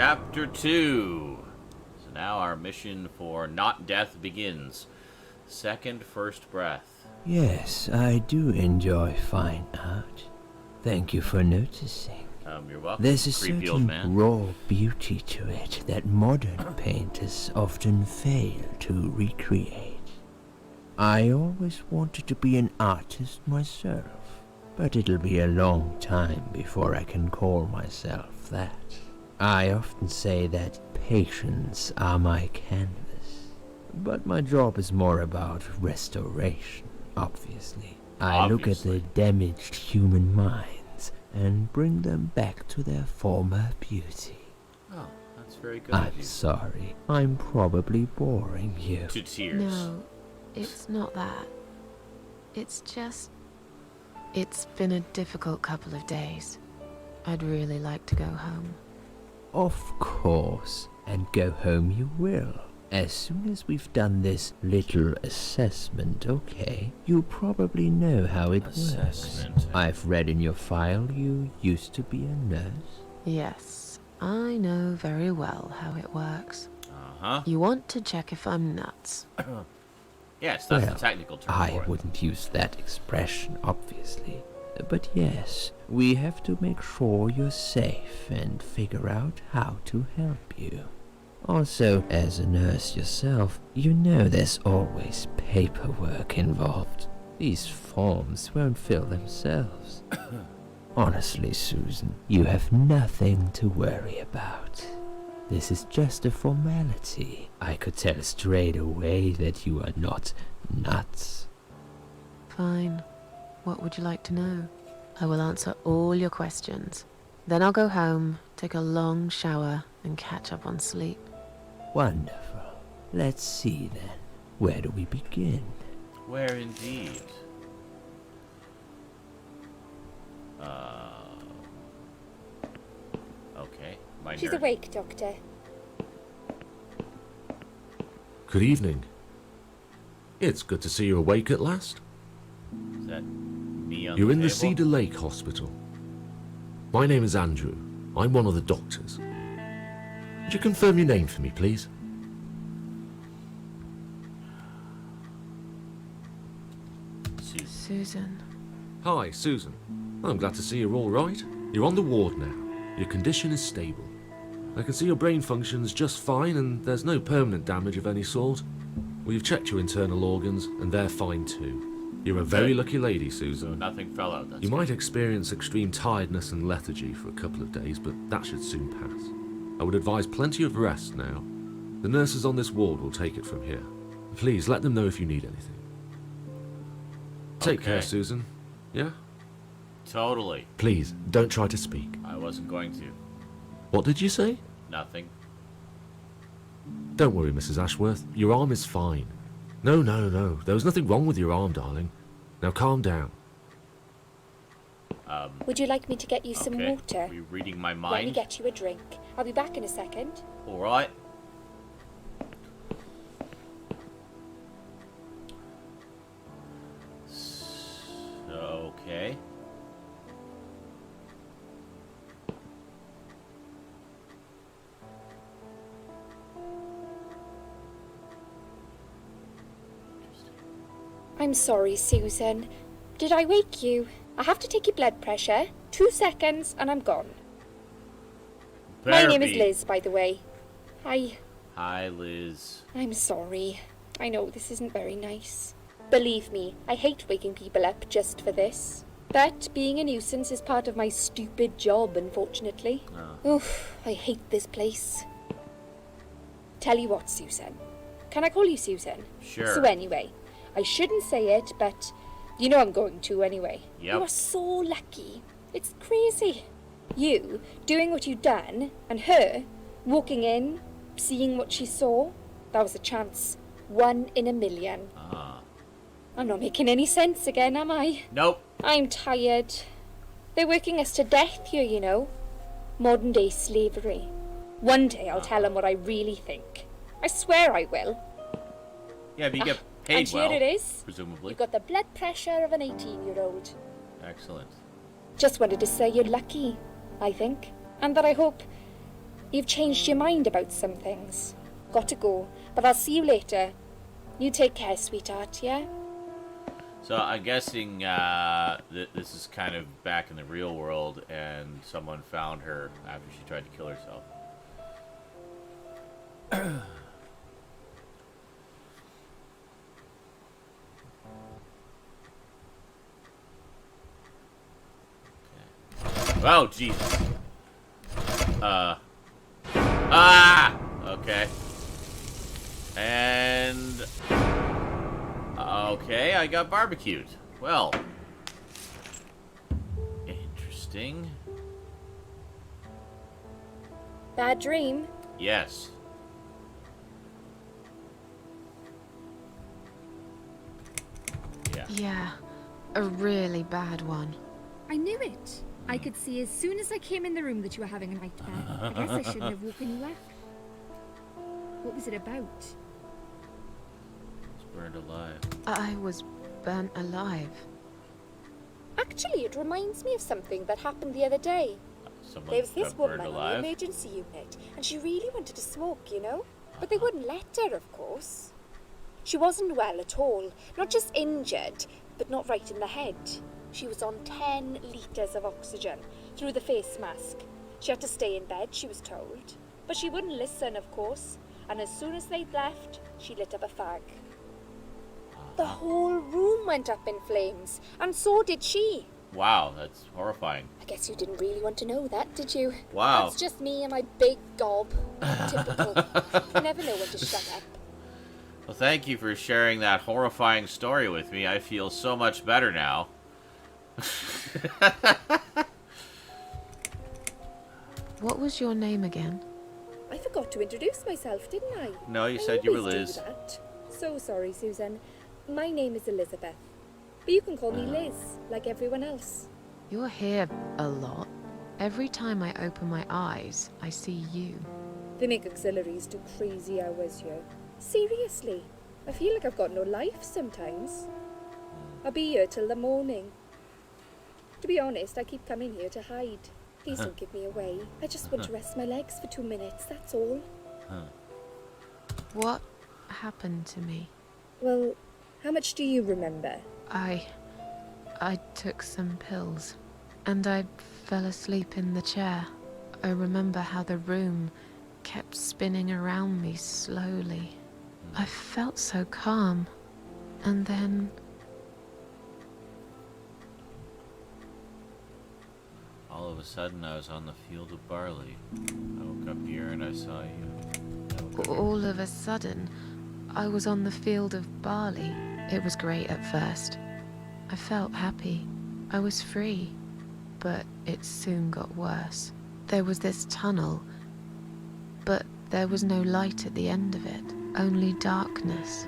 Chapter 2. So now our mission for Not Death begins. Second first breath. Yes, I do enjoy fine art. Thank you for noticing. You're welcome. There's a Creepy old certain man. raw beauty to it that modern painters often fail to recreate. I always wanted to be an artist myself, but it'll be a long time before I can call myself that. I often say that patients are my canvas, but my job is more about restoration, obviously. I look at the damaged human minds and bring them back to their former beauty. Oh, that's very good. I'm sorry, I'm probably boring you. To tears. No, it's not that. It's just... It's been a difficult couple of days. I'd really like to go home. Of course, and go home you will. As soon as we've done this little assessment, okay? You probably know how it works. I've read in your file you used to be a nurse. Yes, I know very well how it works. Uh-huh. You want to check if I'm nuts. Yes, that's Well, the technical term I for it. wouldn't use that expression, obviously. But yes, we have to make sure you're safe and figure out how to help you. Also, as a nurse yourself, you know there's always paperwork involved. These forms won't fill themselves. Honestly, Susan, you have nothing to worry about. This is just a formality. I could tell straight away that you are not nuts. Fine. What would you like to know? I will answer all your questions. Then I'll go home, take a long shower, and catch up on sleep. Wonderful. Let's see then. Where do we begin? Where indeed? Okay. She's awake, Doctor. Good evening. It's good to see you awake at last. Is that me on You're the in the table? Cedar Lake Hospital. My name is Andrew. I'm one of the doctors. Would you confirm your name for me, please? Susan. Hi, Susan. I'm glad to see you're all right. You're on the ward now. Your condition is stable. I can see your brain functions just fine and there's no permanent damage of any sort. We've checked your internal organs and they're fine too. You're a very lucky lady, So Susan. nothing fell out. That's You good. might experience extreme tiredness and lethargy for a couple of days, but that should soon pass. I would advise plenty of rest now. The nurses on this ward will take it from here. Please let them know if you need anything. Take care, Okay. Susan. Yeah? Totally. Please, don't try to speak. I wasn't going to. What did you say? Nothing. Don't worry, Mrs. Ashworth. Your arm is fine. No. There was nothing wrong with your arm, darling. Now calm down. Would you like me to get you some Okay. water? Are you reading my Let me mind? get you a drink. I'll be back in a second. Alright. Okay. I'm sorry, Susan. Did I wake you? I have to take your blood pressure. 2 seconds and I'm gone. My name is Liz, by the way. Hi. Hi, Liz. I'm sorry. I know this isn't very nice. Believe me, I hate waking people up just for this. But being a nuisance is part of my stupid job, unfortunately. Oof, I hate this place. Tell you what, Susan. Can I call you Susan? Sure. So anyway, I shouldn't say it, but you know I'm going to anyway. Yep. You are so lucky. It's crazy. You doing what you done, and her walking in, seeing what she saw. That was a chance. 1 in a million. Ah. I'm not making any sense again, am I? Nope. I'm tired. They're working us to death here, you know. Modern day slavery. One day I'll tell them what I really think. I swear I will. Yeah, but you get And paid here well, it is. presumably. You've got the blood pressure of an 18-year-old. Excellent. Just wanted to say you're lucky, I think. And that I hope You've changed your mind about some things. Got to go, but I'll see you later. You take care, sweetheart, yeah? So I'm guessing this is kind of back in the real world, and someone found her after she tried to kill herself. Okay. Oh, Jesus. Okay. And... Okay, I got barbecued. Well. Interesting. Bad dream? Yes. Yeah. Yeah, a really bad one. I knew it. I could see as soon as I came in the room that you were having a nightmare. I guess I shouldn't have woken you up. What was it about? It's burned alive. I was burnt alive. Actually, it reminds me of something that happened the other day. Someone There was this got burned woman on the alive. emergency unit, and she really wanted to smoke, you know? But they wouldn't let her, of course. She wasn't well at all, not just injured, but not right in the head. She was on 10 litres of oxygen through the face mask. She had to stay in bed, she was told. But she wouldn't listen, of course, and as soon as they'd left, she lit up a fag. The whole room went up in flames, and so did she. Wow, that's horrifying. I guess you didn't really want to know that, did you? Wow. That's just me and my big gob. Typical. You never know when to shut up. Well, thank you for sharing that horrifying story with me. I feel so much better now. What was your name again? I forgot to introduce myself, didn't I? No, you I said you were always do Liz. that. So sorry, Susan. My name is Elizabeth. But you can call me Liz, like everyone else. You're here a lot. Every time I open my eyes, I see you. They make auxiliaries do crazy hours here. Seriously, I feel like I've got no life sometimes. I'll be here till the morning. To be honest, I keep coming here to hide. Please don't give me away. I just want to rest my legs for 2 minutes, that's all. What happened to me? Well, how much do you remember? I took some pills, and I fell asleep in the chair. I remember how the room kept spinning around me slowly. I felt so calm, and then... All of a sudden, I was on the field of barley. I woke up here and I saw you. all of a sudden, I was on the field of barley. It was great at first. I felt happy. I was free. But it soon got worse. There was this tunnel, but there was no light at the end of it, only darkness.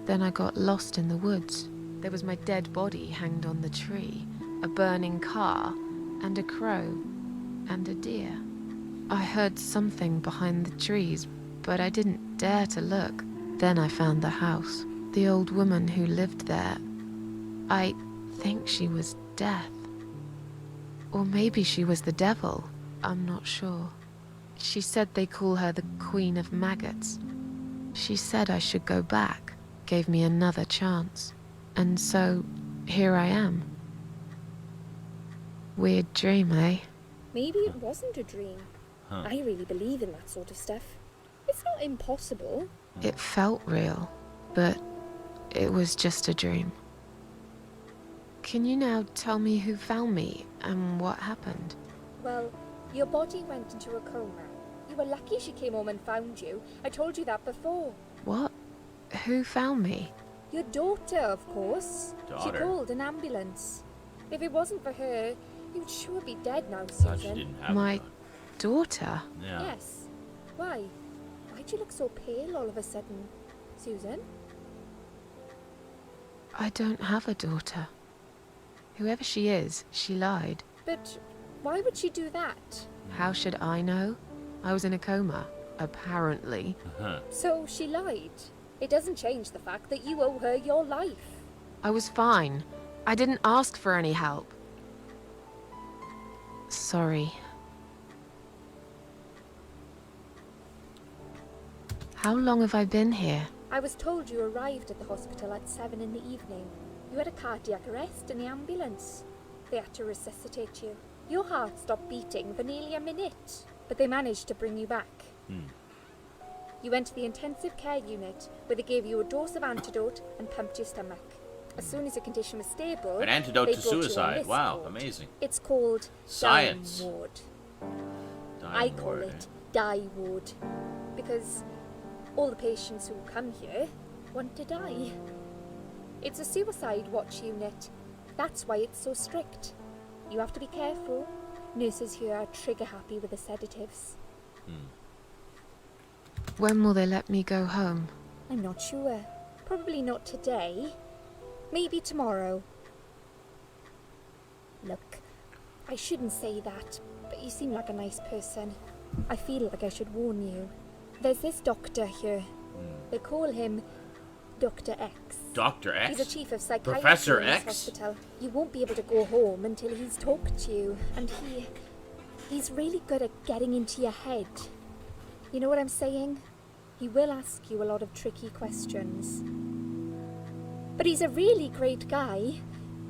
Then I got lost in the woods. There was my dead body hanged on the tree, a burning car, and a crow, and a deer. I heard something behind the trees, but I didn't dare to look. Then I found the house. The old woman who lived there. I think she was Death. Or maybe she was the devil. I'm not sure. She said they call her the Queen of Maggots. She said I should go back, gave me another chance. And so, here I am. Weird dream, eh? Maybe it wasn't a dream. I really believe in that sort of stuff. It's not impossible. It felt real, but it was just a dream. Can you now tell me who found me and what happened? Well, your body went into a coma. You were lucky she came home and found you. I told you that before. What? Who found me? Your daughter, of course. Daughter? She called an ambulance. If it wasn't for her, you'd sure be dead now, Thought she Susan. didn't have My a gun. daughter? Yeah. Yes. Why? Why'd you look so pale all of a sudden, Susan? I don't have a daughter. Whoever she is, she lied. But why would she do that? How should I know? I was in a coma, apparently. So she lied. It doesn't change the fact that you owe her your life. I was fine. I didn't ask for any help. Sorry. How long have I been here? I was told you arrived at the hospital at 7 in the evening. You had a cardiac arrest in the ambulance. They had to resuscitate you. Your heart stopped beating for nearly a minute, but they managed to bring you back. You went to the intensive care unit, where they gave you a dose of antidote and pumped your stomach. As soon as your condition was stable, An antidote they to brought you on suicide. this Wow, ward. amazing. It's called Science. Dying Ward. Dying I call ward, it Die Ward because all the patients who come here want to die. It's a suicide watch unit. That's why it's so strict. You have to be careful. Nurses here are trigger happy with the sedatives. When will they let me go home? I'm not sure. Probably not today. Maybe tomorrow. Look, I shouldn't say that, but you seem like a nice person. I feel like I should warn you. There's this doctor here. They call him Dr. X. Dr. X? He's a chief of psychiatry Professor in this X? hospital. You won't be able to go home until he's talked to you, and he's really good at getting into your head. You know what I'm saying? He will ask you a lot of tricky questions. But he's a really great guy.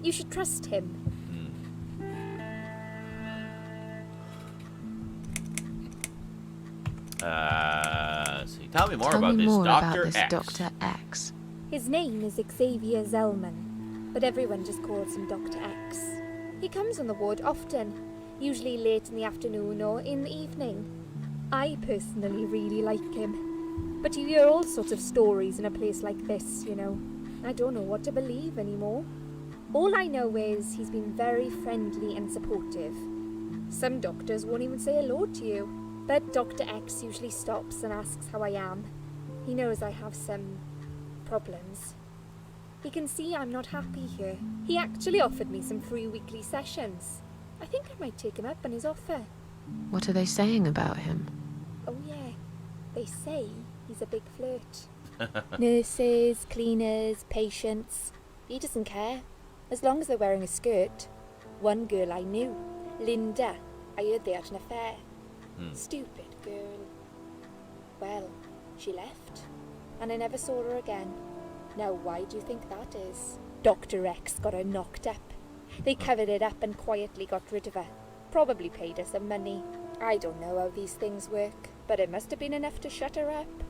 You should trust him. Let's see. Tell me more Tell about me this more Dr. about this X. Dr. X. His name is Xavier Zellman, but everyone just calls him Dr. X. He comes on the ward often, usually late in the afternoon or in the evening. I personally really like him, but you hear all sorts of stories in a place like this, you know. I don't know what to believe anymore. All I know is he's been very friendly and supportive. Some doctors won't even say hello to you, but Dr. X usually stops and asks how I am. He knows I have some problems. He can see I'm not happy here. He actually offered me some free weekly sessions. I think I might take him up on his offer. What are they saying about him? Oh yeah, they say he's a big flirt. Nurses, cleaners, patients. He doesn't care, as long as they're wearing a skirt. One girl I knew, Linda, I heard they had an affair. Stupid girl. Well, she left, and I never saw her again. Now why do you think that is? Dr. X got her knocked up. They covered it up and quietly got rid of her. Probably paid her some money. I don't know how these things work, but it must have been enough to shut her up.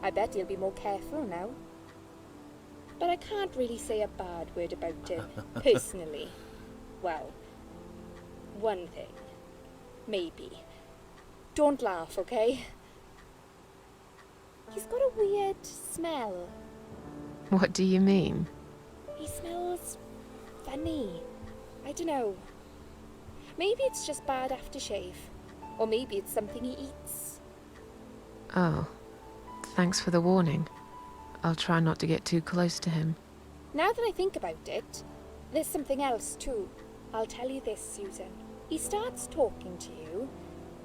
I bet he'll be more careful now. But I can't really say a bad word about him, personally. Well, one thing. Maybe. Don't laugh, okay? He's got a weird smell. What do you mean? He smells funny. I don't know. Maybe it's just bad aftershave. Or maybe it's something he eats. Oh, thanks for the warning. I'll try not to get too close to him. Now that I think about it, there's something else too. I'll tell you this, Susan. He starts talking to you,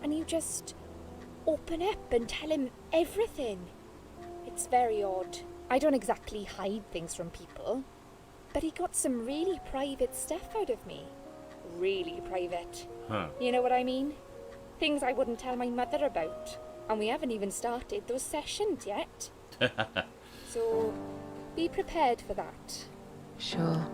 and you just open up and tell him everything. It's very odd. I don't exactly hide things from people, but he got some really private stuff out of me. Really private. You know what I mean? Things I wouldn't tell my mother about. And we haven't even started those sessions yet. So, be prepared for that. Sure.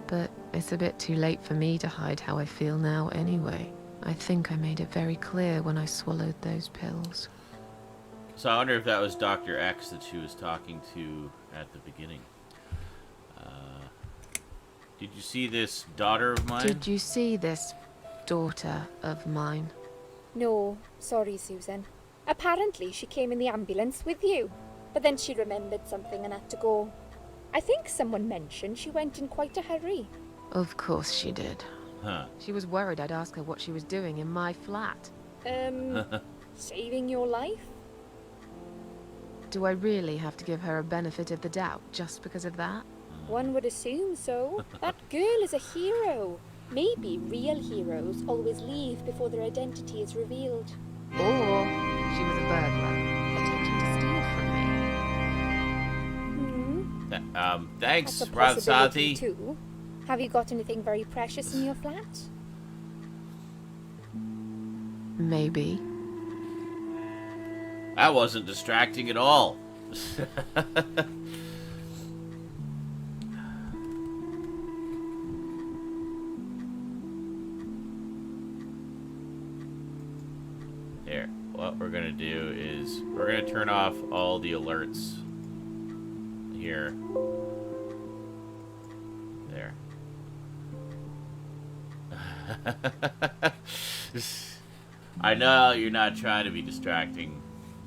But it's a bit too late for me to hide how I feel now anyway. I think I made it very clear when I swallowed those pills. So I wonder if that was Dr. X that she was talking to at the beginning. Did you see this daughter of mine? Did you see this daughter of mine? No, sorry, Susan. Apparently she came in the ambulance with you, but then she remembered something and had to go. I think someone mentioned she went in quite a hurry. Of course she did. Huh. She was worried I'd ask her what she was doing in my flat. Saving your life? Do I really have to give her a benefit of the doubt just because of that? One would assume so. That girl is a hero. Maybe real heroes always leave before their identity is revealed. Or she was a burglar, attempting to steal from me. Thanks, That's a possibility Razati. too. Have you got anything very precious in your flat? Maybe. That wasn't distracting at all. There. What we're gonna do is we're gonna turn off all the alerts here. There. I know you're not trying to be distracting,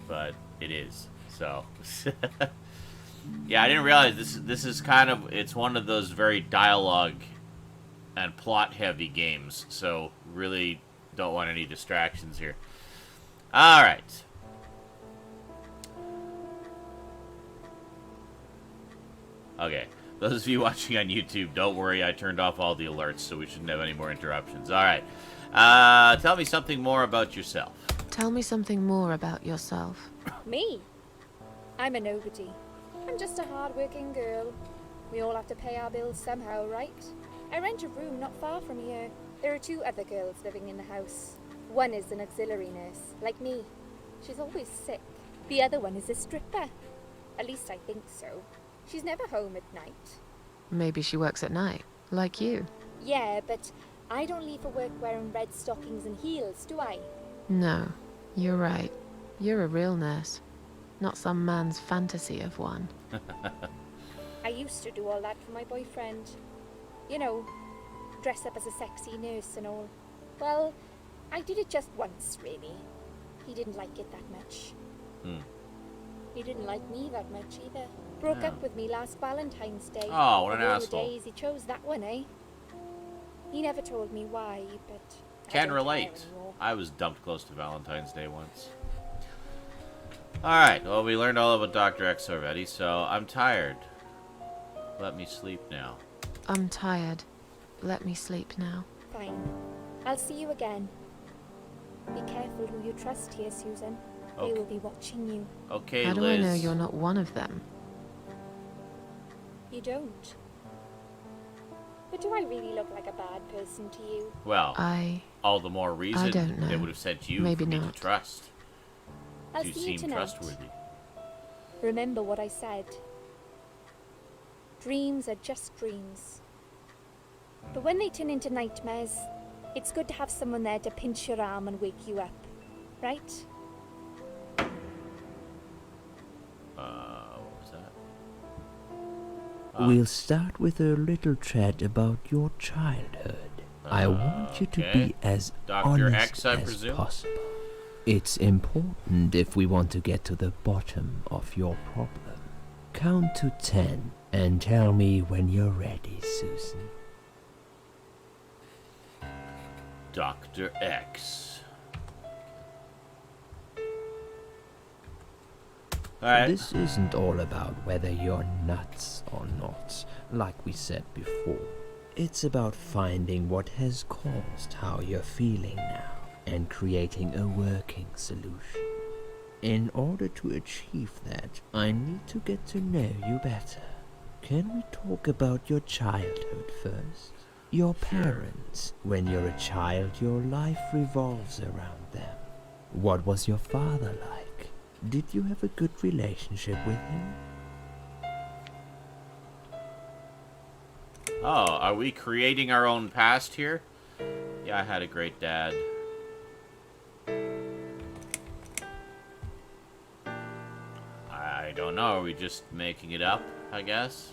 but it is. So, yeah, I didn't realize this is kind of, it's one of those very dialogue and plot heavy games. So really don't want any distractions here. All right. Okay. Those of you watching on YouTube, don't worry, I turned off all the alerts, so we shouldn't have any more interruptions. All right. Tell me something more about yourself. Tell me something more about yourself. Me? I'm a nobody. I'm just a hard-working girl. We all have to pay our bills somehow, right? I rent a room not far from here. There are 2 other girls living in the house. One is an auxiliary nurse, like me. She's always sick. The other one is a stripper. At least I think so. She's never home at night. Maybe she works at night, like you. Yeah, but I don't leave for work wearing red stockings and heels, do I? No, you're right. You're a real nurse, not some man's fantasy of one. I used to do all that for my boyfriend. You know, dress up as a sexy nurse and all. Well, I did it just once, really. He didn't like it that much. He didn't like me that much either. Broke up with me last Valentine's Day. Oh, what an Of all asshole. the days, he chose that one, eh? He never told me why, but I Can don't relate. care anymore. I was dumped close to Valentine's Day once. Alright, well, we learned all about Dr. X already, so I'm tired. Let me sleep now. I'm tired. Let me sleep now. Fine. I'll see you again. Be careful who you trust here, Susan. Okay. They will be watching you. Okay, How do Liz. I know you're not one of them? You don't. But do I really look like a bad person to you? Well, I all the more reason don't they know. would have sent you Maybe for me not. to trust. I'll You see you seem tonight. trustworthy. Remember what I said. Dreams are just dreams. But when they turn into nightmares, it's good to have someone there to pinch your arm and wake you up. Right? What was that? We'll start with a little chat about your childhood. I want you to okay. be as Dr. honest X, I as presume? possible. It's important if we want to get to the bottom of your problem. Count to 10 and tell me when you're ready, Susan. Dr. X. Alright. This isn't all about whether you're nuts or not, like we said before. It's about finding what has caused how you're feeling now and creating a working solution. In order to achieve that, I need to get to know you better. Can we talk about your childhood first? Your parents. When you're a child, your life revolves around them. What was your father like? Did you have a good relationship with him? Oh, are we creating our own past here? Yeah, I had a great dad. I don't know. Are we just making it up, I guess?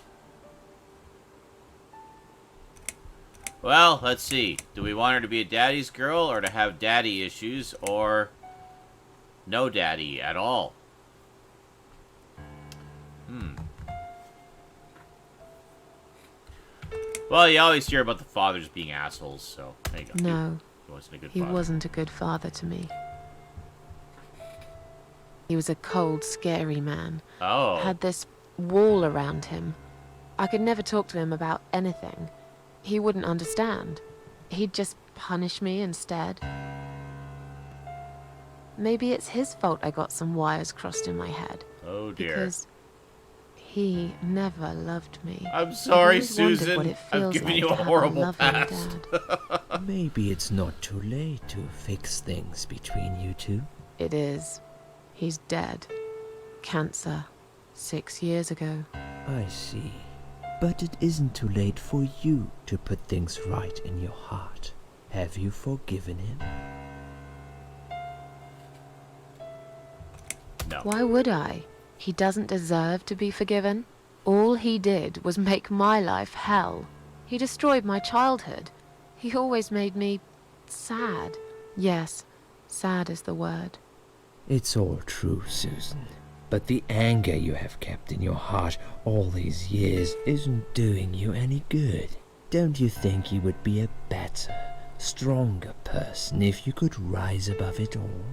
Well, let's see. Do we want her to be a daddy's girl or to have daddy issues or no daddy at all? Well, you always hear about the fathers being assholes, so there you go. No, He wasn't a good he father. wasn't a good father to me. He was a cold, scary man. Oh. Had this wall around him. I could never talk to him about anything. He wouldn't understand. He'd just punish me instead. Maybe it's his fault I got some wires crossed in my head. Oh, dear. Because he never loved me. I'm sorry, I've always wondered Susan. what it I've feels given like you to a have horrible loving past. dad. Maybe it's not too late to fix things between you two. It is. He's dead. Cancer. 6 years ago. I see. But it isn't too late for you to put things right in your heart. Have you forgiven him? No. Why would I? He doesn't deserve to be forgiven. All he did was make my life hell. He destroyed my childhood. He always made me sad. Yes, sad is the word. It's all true, Susan. But the anger you have kept in your heart all these years isn't doing you any good. Don't you think you would be a better, stronger person if you could rise above it all?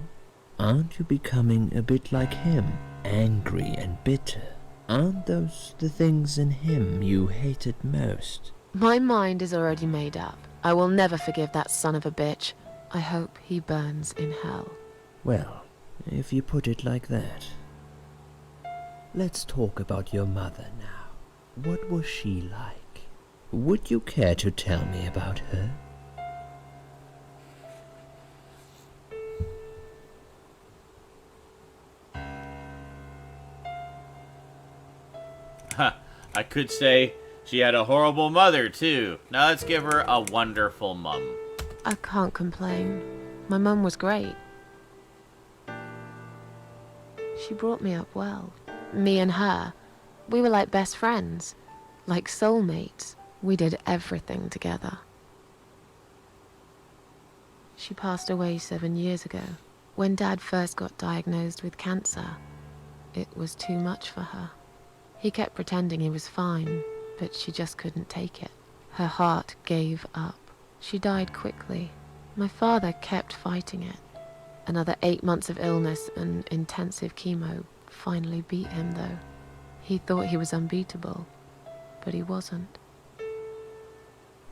Aren't you becoming a bit like him, angry and bitter? Aren't those the things in him you hated most? My mind is already made up. I will never forgive that son of a bitch. I hope he burns in hell. Well, if you put it like that. Let's talk about your mother now. What was she like? Would you care to tell me about her? I could say she had a horrible mother, too. Now let's give her a wonderful mum. I can't complain. My mum was great. She brought me up well. Me and her, we were like best friends, like soulmates. We did everything together. She passed away 7 years ago. When Dad first got diagnosed with cancer, it was too much for her. He kept pretending he was fine, but she just couldn't take it. Her heart gave up. She died quickly. My father kept fighting it. Another 8 months of illness and intensive chemo finally beat him, though. He thought he was unbeatable, but he wasn't.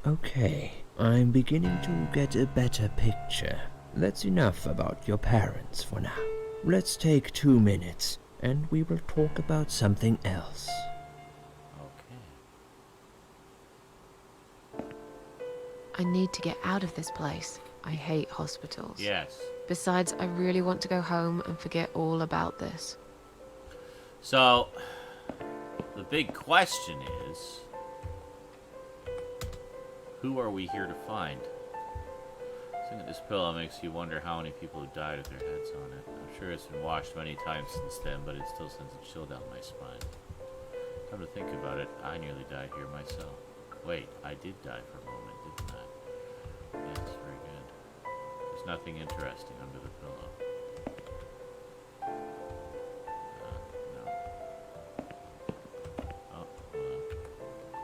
Okay, I'm beginning to get a better picture. That's enough about your parents for now. Let's take 2 minutes, and we will talk about something else. Okay. I need to get out of this place. I hate hospitals. Yes. Besides, I really want to go home and forget all about this. So, the big question is, who are we here to find? Looking at this pillow makes you wonder how many people have died with their heads on it. I'm sure it's been washed many times since then, but it still sends a chill down my spine. Come to think about it, I nearly died here myself. Wait, I did die for a moment, didn't I? Yes, very good. There's nothing interesting under the pillow. No. Oh,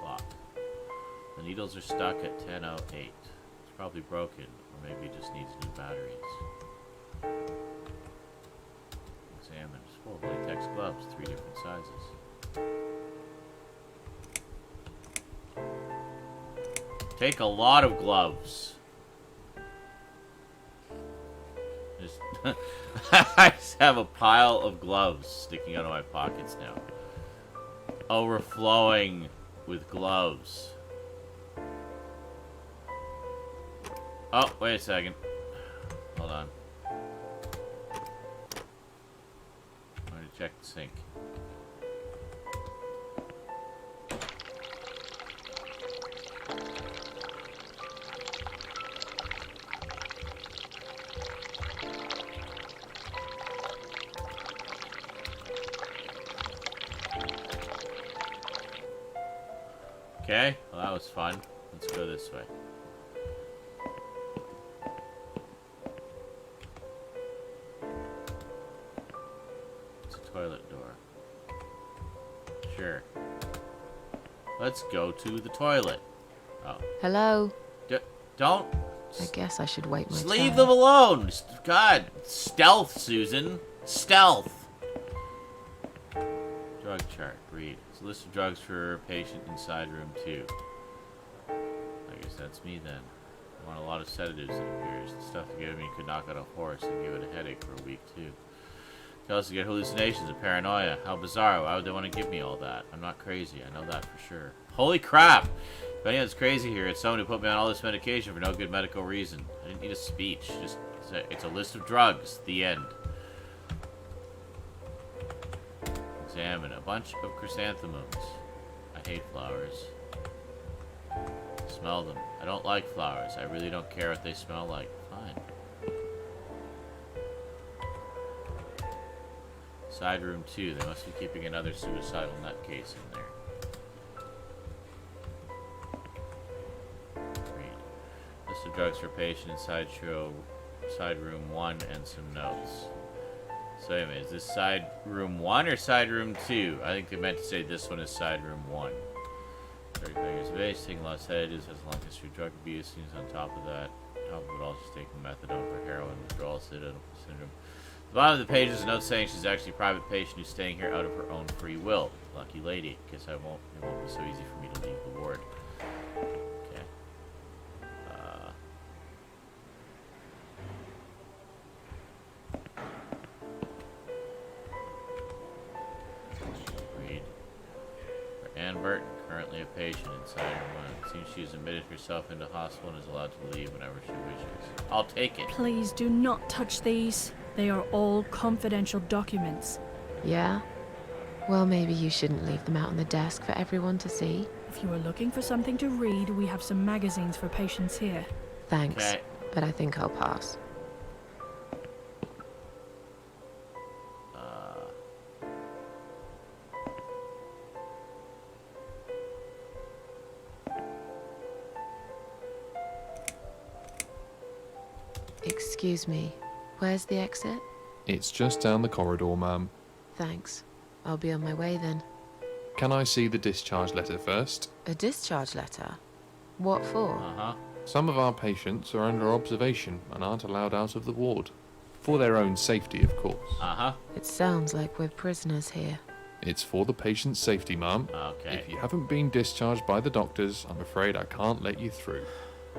clock. The needles are stuck at 10:08. It's probably broken, or maybe it just needs new batteries. Examine. It's full of latex gloves, 3 different sizes. Take a lot of gloves. Just I just have a pile of gloves sticking out of my pockets now. Overflowing with gloves. Oh, wait a second. Hold on. I'm going to check the sink. Okay, well that was fun. Let's go this way. It's a toilet door. Sure. Let's go to the toilet. Oh. Hello? Don't. I guess I should wait my Just turn. leave them alone. God. Stealth, Susan. Stealth. Drug chart. Read. It's a list of drugs for a patient inside room 2. I guess that's me then. I want a lot of sedatives, it appears. The stuff they gave me could knock out a horse and give it a headache for a week, too. They also get hallucinations and paranoia. How bizarre. Why would they want to give me all that? I'm not crazy. I know that for sure. Holy crap! If anyone's crazy here, it's someone who put me on all this medication for no good medical reason. I didn't need a speech. Just it's a list of drugs. The end. Examine. A bunch of chrysanthemums. I hate flowers. Smell them. I don't like flowers. I really don't care what they smell like. Fine. Side room 2. They must be keeping another suicidal nutcase in there. Read. List of drugs for patient in side room 1 and some notes. So anyway, is this side room 1 or side room 2? I think they meant to say this one is side room 1. 35 years of age, taking a lot of sedatives, has a long history of drug abuse, seems on top of that. Top of it all, she's taking methadone for heroin withdrawal syndrome. The bottom of the page is a note saying she's actually a private patient who's staying here out of her own free will. Lucky lady. Guess it won't be so easy for me to leave the ward. Okay. Read. For Ann Burton, currently a patient inside her room. Seems she has admitted herself into hospital and is allowed to leave whenever she wishes. I'll take it. Please do not touch these. They are all confidential documents. Yeah? Well, maybe you shouldn't leave them out on the desk for everyone to see. If you are looking for something to read, we have some magazines for patients here. Thanks, Okay. but I think I'll pass. Excuse me, where's the exit? It's just down the corridor, ma'am. Thanks. I'll be on my way then. Can I see the discharge letter first? A discharge letter? What for? Uh-huh. Some of our patients are under observation and aren't allowed out of the ward. For their own safety, of course. Uh-huh. It sounds like we're prisoners here. It's for the patient's safety, ma'am. Okay. If you haven't been discharged by the doctors, I'm afraid I can't let you through.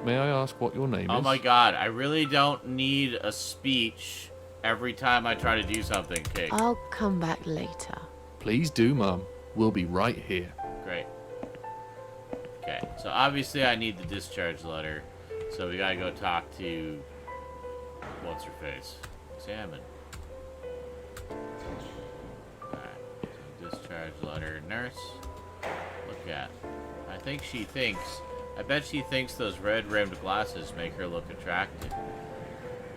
May I ask what your name is? Oh my god, I really don't need a speech every time I try to do something, Kate. I'll come back later. Please do, ma'am. We'll be right here. Great. Okay, so obviously I need the discharge letter. So we gotta go talk to... what's her face? Examine. Alright, so discharge letter. Nurse. Look at. I think she thinks... I bet she thinks those red-rimmed glasses make her look attractive.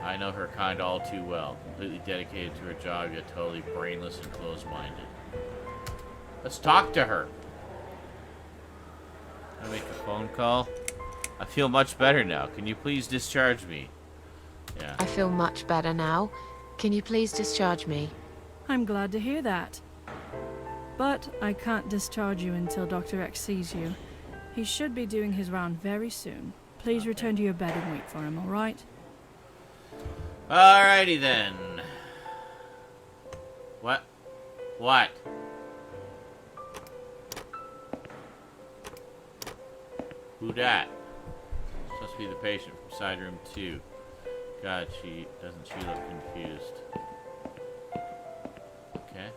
I know her kind all too well. Completely dedicated to her job, yet totally brainless and close-minded. Let's talk to her. I make a phone call. I feel much better now. Can you please discharge me? Yeah. I feel much better now. Can you please discharge me? I'm glad to hear that. But I can't discharge you until Dr. X sees you. He should be doing his round very soon. Please return to your bed and wait for him, alright? Alrighty then. What? What? Who dat? Supposed to be the patient from side room 2. God, doesn't she look confused? Okay.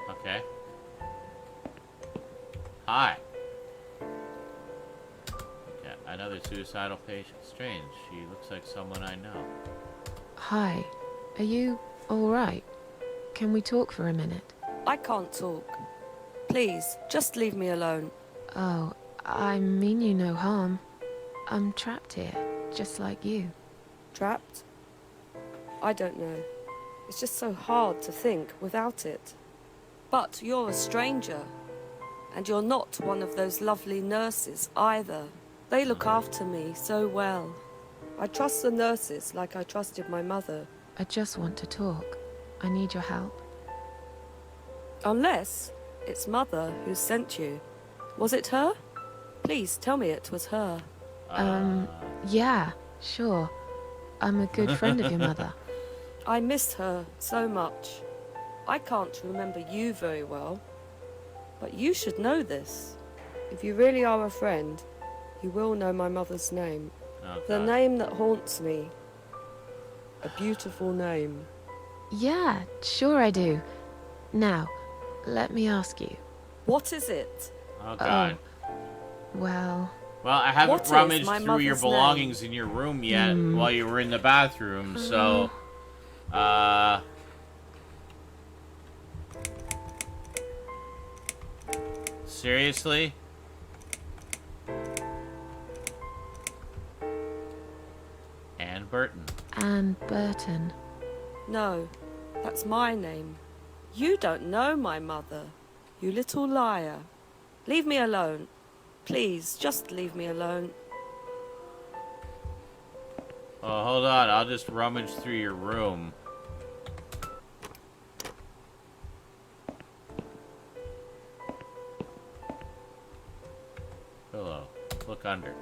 Okay. Hi. Okay, another suicidal patient. Strange. She looks like someone I know. Hi. Are you alright? Can we talk for a minute? I can't talk. Please, just leave me alone. Oh, I mean you no harm. I'm trapped here, just like you. Trapped? I don't know. It's just so hard to think without it. But you're a stranger. And you're not one of those lovely nurses either. They look after me so well. I trust the nurses like I trusted my mother. I just want to talk. I need your help. Unless it's Mother who sent you. Was it her? Please tell me it was her. Yeah, sure. I'm a good friend of your mother. I miss her so much. I can't remember you very well. But you should know this. If you really are a friend, you will know my mother's name. Oh, The God. name that haunts me. A beautiful name. Yeah, sure I do. Now, let me ask you. What is it? Oh, God. Well, Well, I haven't What is rummaged my through your mother's belongings in your room yet while you were in the bathroom, so... Seriously? Anne Burton. Anne Burton. No, that's my name. You don't know my mother, you little liar. Leave me alone. Please, just leave me alone. Oh, hold on. I'll just rummage through your room. Pillow. Look under.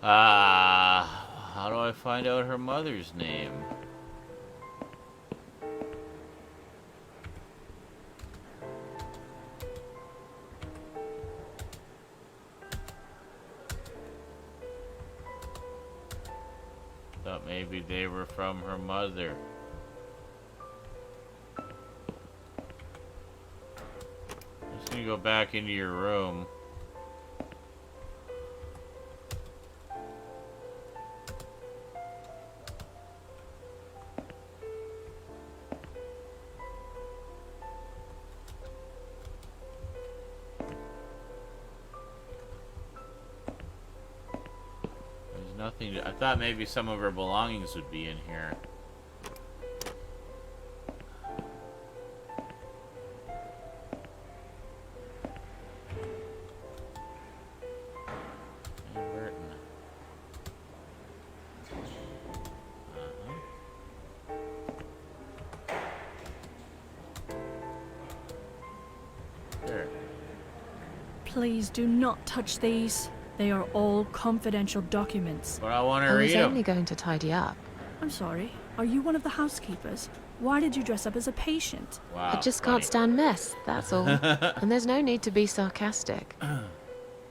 How do I find out her mother's name? Thought maybe they were from her mother. I'm just gonna go back into your room. I thought maybe some of her belongings would be in here. There. Please do not touch these. They are all confidential documents. But I want to I read was them. only going to tidy up. I'm sorry. Are you one of the housekeepers? Why did you dress up as a patient? Wow, I just funny. can't stand mess, that's all. And there's no need to be sarcastic.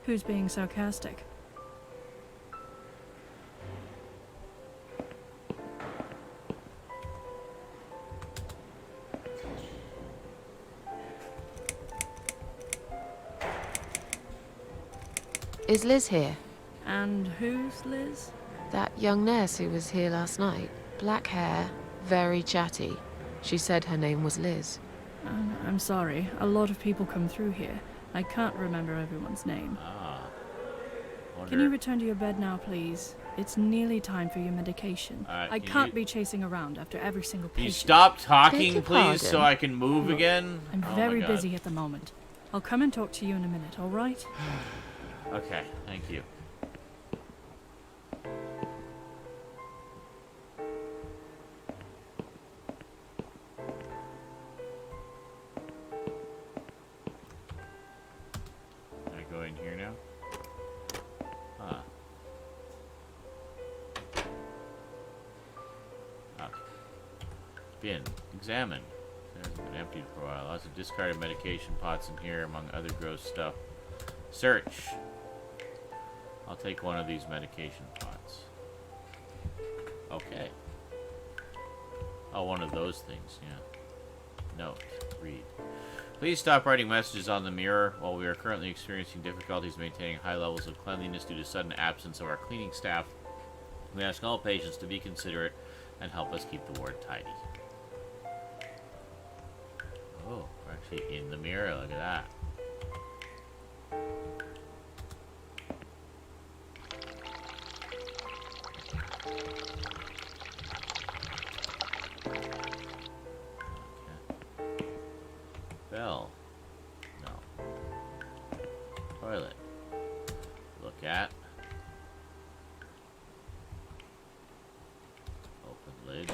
Who's being sarcastic? Is Liz here? And who's Liz? That young nurse who was here last night. Black hair, very chatty. She said her name was Liz. I'm sorry. A lot of people come through here. I can't remember everyone's name. Can you return to your bed now, please? It's nearly time for your medication. I can't be chasing around after every single Can you patient. stop Beg talking, your please, so pardon? I can move Look, again? I'm Oh my very God. busy at the moment. I'll come and talk to you in a minute, all right? Okay, thank you. Can I go in here now? Huh. Okay. Bin. Examine. It hasn't been emptied for a while. Lots of discarded medication pots in here, among other gross stuff. Search. I'll take one of these medication pots. Okay. Oh, one of those things, yeah. Note. Read. Please stop writing messages on the mirror. While we are currently experiencing difficulties maintaining high levels of cleanliness due to sudden absence of our cleaning staff, we ask all patients to be considerate and help us keep the ward tidy. Oh, we're actually in the mirror. Look at that. Bell. No. Toilet. Look at. Open lid.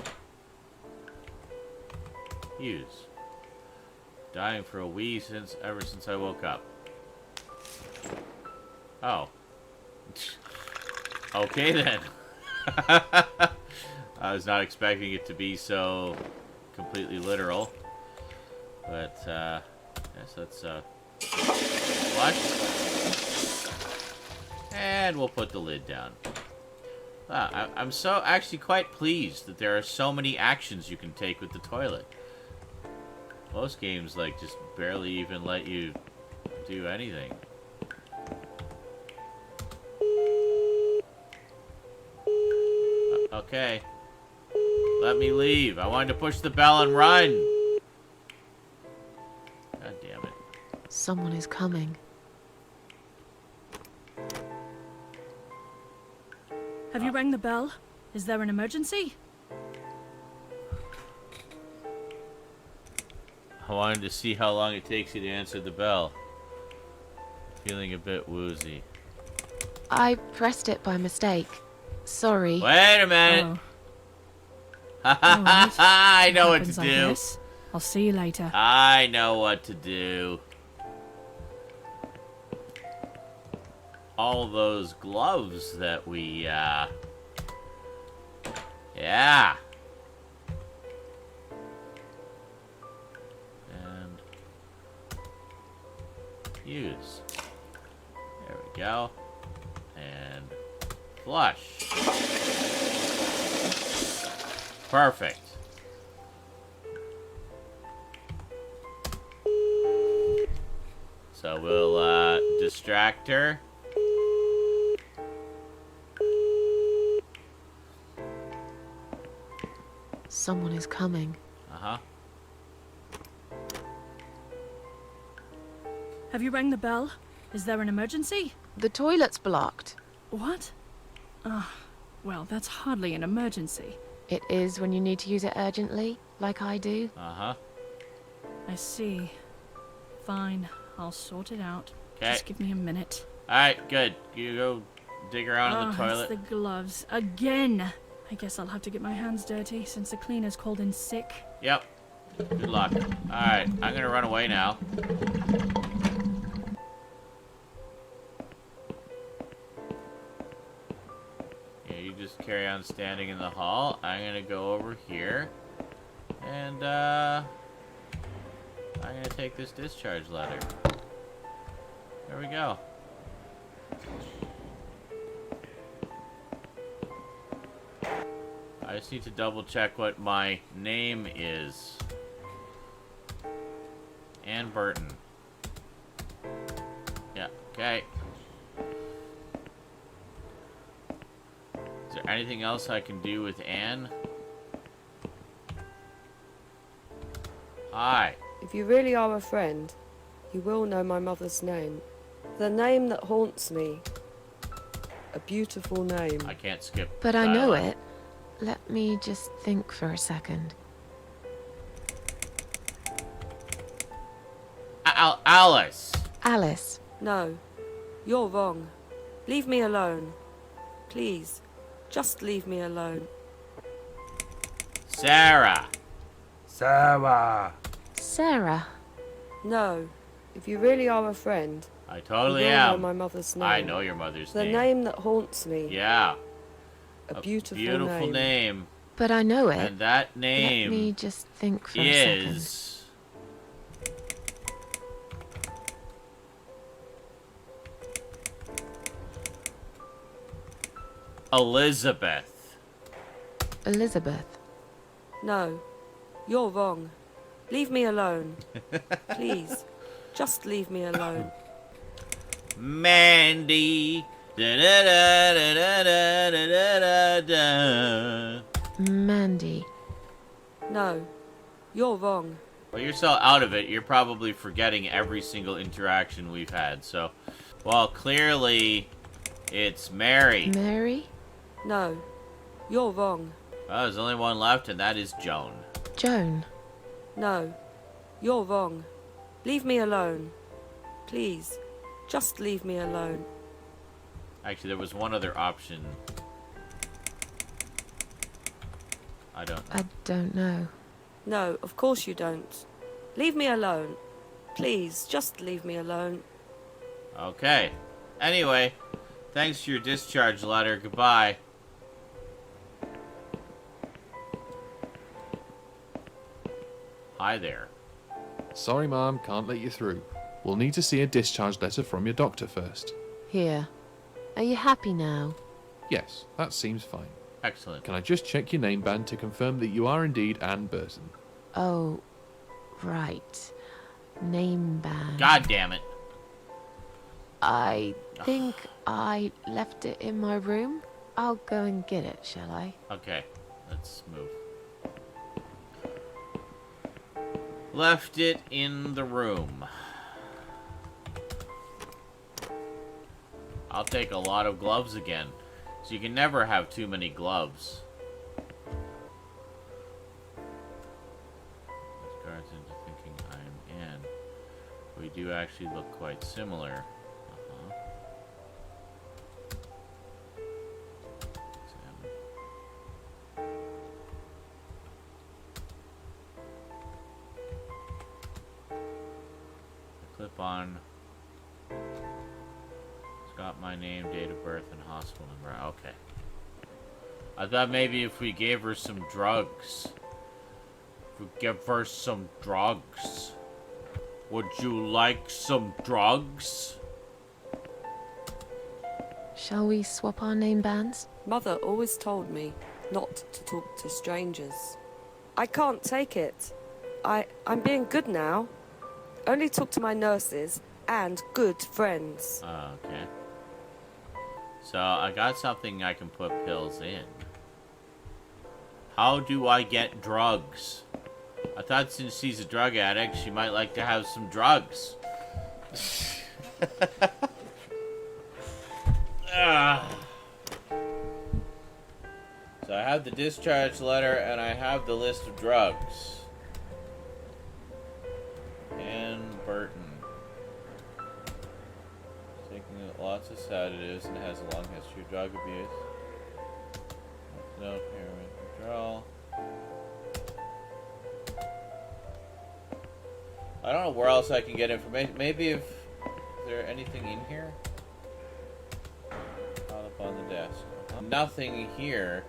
Use. Dying for a wee ever since I woke up. Oh. Okay then. I was not expecting it to be so completely literal. But, yes, let's, flush. And we'll put the lid down. I'm so actually quite pleased that there are so many actions you can take with the toilet. Most games, like, just barely even let you do anything. Okay. Let me leave. I wanted to push the bell and run. God damn it. Someone is coming. Have you rang the bell? Is there an emergency? I wanted to see how long it takes you to answer the bell. Feeling a bit woozy. I pressed it by mistake. Sorry. Wait a minute. I know what to do. I'll see you later. I know what to do. All those gloves that we, yeah. And use. There we go. And flush. Perfect. So we'll distract her. Someone is coming. Uh-huh. Have you rang the bell? Is there an emergency? The toilet's blocked. What? Well, that's hardly an emergency. It is when you need to use it urgently, like I do. Uh-huh. I see. Fine, I'll sort it out. 'Kay. Just give me a minute. Alright, good. You go dig around in the toilet. It's the gloves. Again! I guess I'll have to get my hands dirty since the cleaner's called in sick. Yep. Good luck. Alright, I'm gonna run away now. Yeah, you just carry on standing in the hall. I'm gonna go over here. And, I'm gonna take this discharge letter. There we go. I just need to double check what my name is. Ann Burton. Yeah, okay. Is there anything else I can do with Anne? Hi. If you really are a friend, you will know my mother's name. The name that haunts me. A beautiful name. I can't skip. But I know dialogue. it. Let me just think for a second. Alice. Alice. No, you're wrong. Leave me alone. Please, just leave me alone. Sarah. Sarah. Sarah. No, if you really are a friend, I you totally will am. know my mother's name. I know your mother's The name. name that haunts me. Yeah. A beautiful Beautiful name. But I know it. And that Let name me just think for a second. is Elizabeth. Elizabeth. No, you're wrong. Leave me alone. Please, just leave me alone. Mandy. Da-da-da-da-da-da-da-da-da. Mandy. No, you're wrong. Well, you're so out of it, you're probably forgetting every single interaction we've had. So, well, clearly, it's Mary. Mary? No, you're wrong. Well, there's only one left, and that is Joan. Joan. No, you're wrong. Leave me alone. Please, just leave me alone. Actually, there was one other option. I don't know. No, of course you don't. Leave me alone. Please, just leave me alone. Okay. Anyway, thanks for your discharge letter. Goodbye. Hi there. Sorry, Ma'am, can't let you through. We'll need to see a discharge letter from your doctor first. Here. Are you happy now? Yes, that seems fine. Excellent. Can I just check your name band to confirm that you are indeed Anne Burton? Oh, right. Name band. God damn it. I think I left it in my room. I'll go and get it, shall I? Okay, let's move. Left it in the room. I'll take a lot of gloves again. So you can never have too many gloves. This guards into thinking I'm in. We do actually look quite similar. Clip on. It's got my name, date of birth, and hospital number. Okay. I thought maybe if we gave her some drugs. If we give her some drugs. Would you like some drugs? Shall we swap our name bands? Mother always told me not to talk to strangers. I can't take it. I'm being good now. Only talk to my nurses and good friends. Okay. So I got something I can put pills in. How do I get drugs? I thought since she's a drug addict, she might like to have some drugs. So I have the discharge letter and I have the list of drugs. Anne Burton. Taking lots of sedatives and has a long history of drug abuse. No heroin withdrawal. I don't know where else I can get information. Maybe if... Is there anything in here? Piled up on the desk. Nothing here.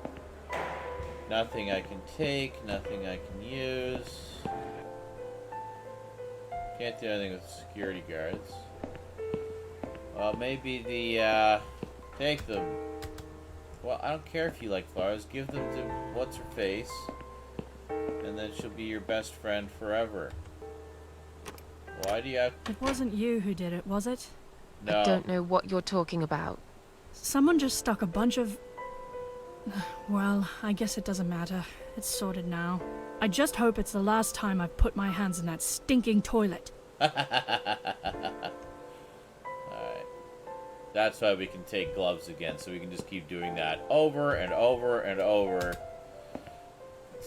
Nothing I can take. Nothing I can use. Can't do anything with the security guards. Well, maybe the, take them. Well, I don't care if you like flowers. Give them to What's-Her-Face. And then she'll be your best friend forever. Why do you have... It wasn't you who did it, was it? No. I don't know what you're talking about. Someone just stuck a bunch of... Well, I guess it doesn't matter. It's sorted now. I just hope it's the last time I've put my hands in that stinking toilet. Alright. That's why we can take gloves again, so we can just keep doing that over and over and over